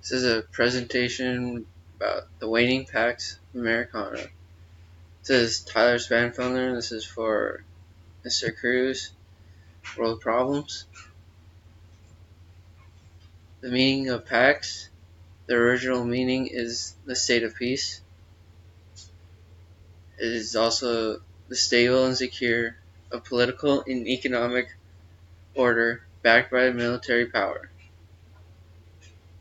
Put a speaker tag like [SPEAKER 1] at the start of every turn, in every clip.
[SPEAKER 1] This is a presentation about the waning Pax Americana. This is Tyler Spanfelder. This is for Mr. Cruz. World Problems. The meaning of Pax. The original meaning is the state of peace. It is also the stable and secure of political and economic order backed by military power.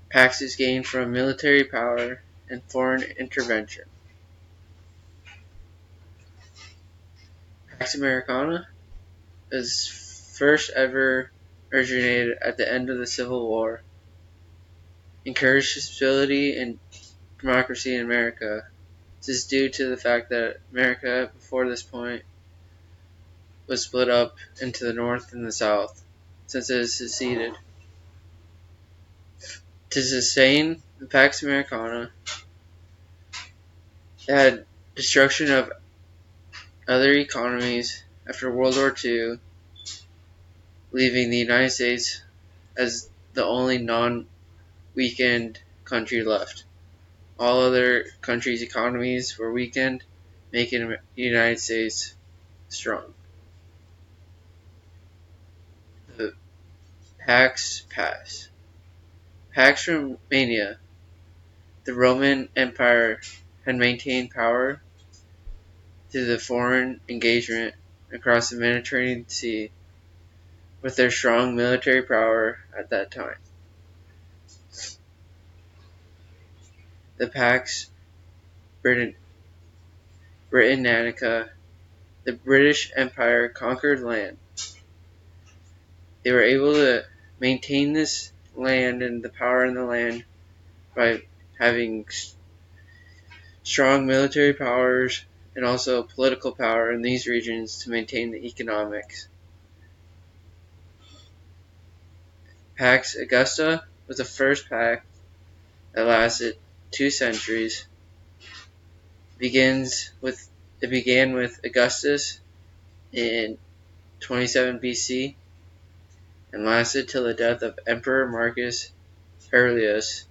[SPEAKER 1] Pax is gained from military power and foreign intervention. Pax Americana is first ever originated at the end of the Civil War, encouraged stability and democracy in America. This is due to the fact that America, before this point, was split up into the North and the South, since it is seceded. To sustain the Pax Americana, it had destruction of other economies after World War II, leaving the United States as the only non-weakened country left. All other countries' economies were weakened, making the United States strong. The Pax Pass. Pax Romania. The Roman Empire had maintained power through the foreign engagement across the Mediterranean Sea with their strong military power at that time. The Pax Britannica. The British Empire conquered land. They were able to maintain this land and the power in the land by having strong military powers and also political power in these regions to maintain the economics. Pax Augusta was the first pact that lasted 2 centuries. It began with Augustus in 27 BC and lasted till the death of Emperor Marcus Aurelius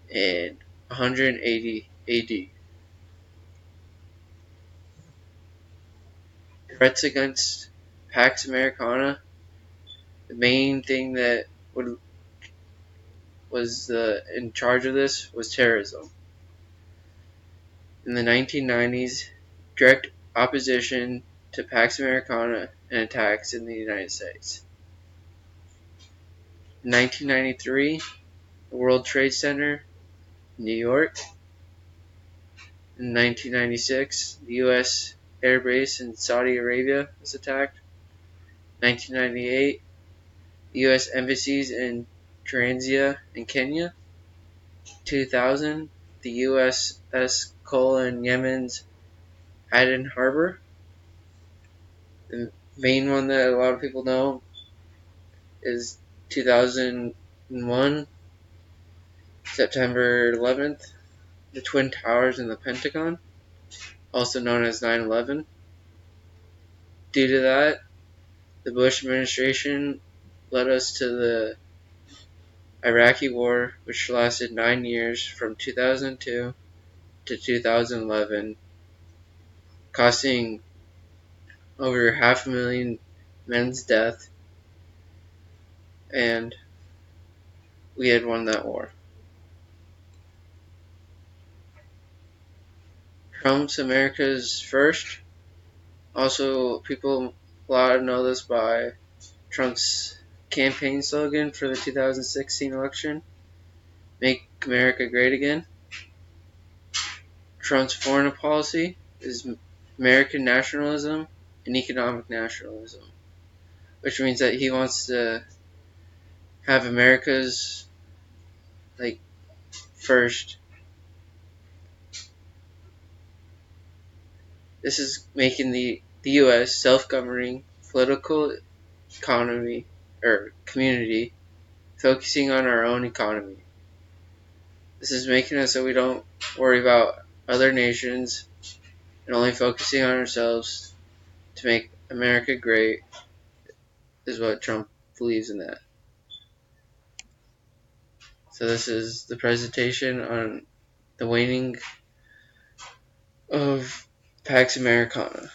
[SPEAKER 1] in 180 AD. Threats against Pax Americana. The main thing that was in charge of this was terrorism. In the 1990s, direct opposition to Pax Americana and attacks in the United States. In 1993, the World Trade Center in New York. In 1996, the U.S. Air Base in Saudi Arabia was attacked. 1998, the U.S. embassies in Tanzania and Kenya. 2000, the USS Cole in Yemen's Aden Harbor. The main one that a lot of people know is 2001, September 11th, the Twin Towers in the Pentagon, also known as 9/11. Due to that, the Bush administration led us to the Iraqi War, which lasted 9 years from 2002 to 2011, costing over 500,000 men's death, and we had won that war. Trump's America's First. Also, a lot know this by Trump's campaign slogan for the 2016 election, Make America Great Again. Trump's foreign policy is American nationalism and economic nationalism, which means that he wants to have America's first. This is making the U.S. self-governing political economy or community, focusing on our own economy. This is making it so we don't worry about other nations and only focusing on ourselves to make America great, is what Trump believes in that. So this is the presentation on the waning of Pax Americana.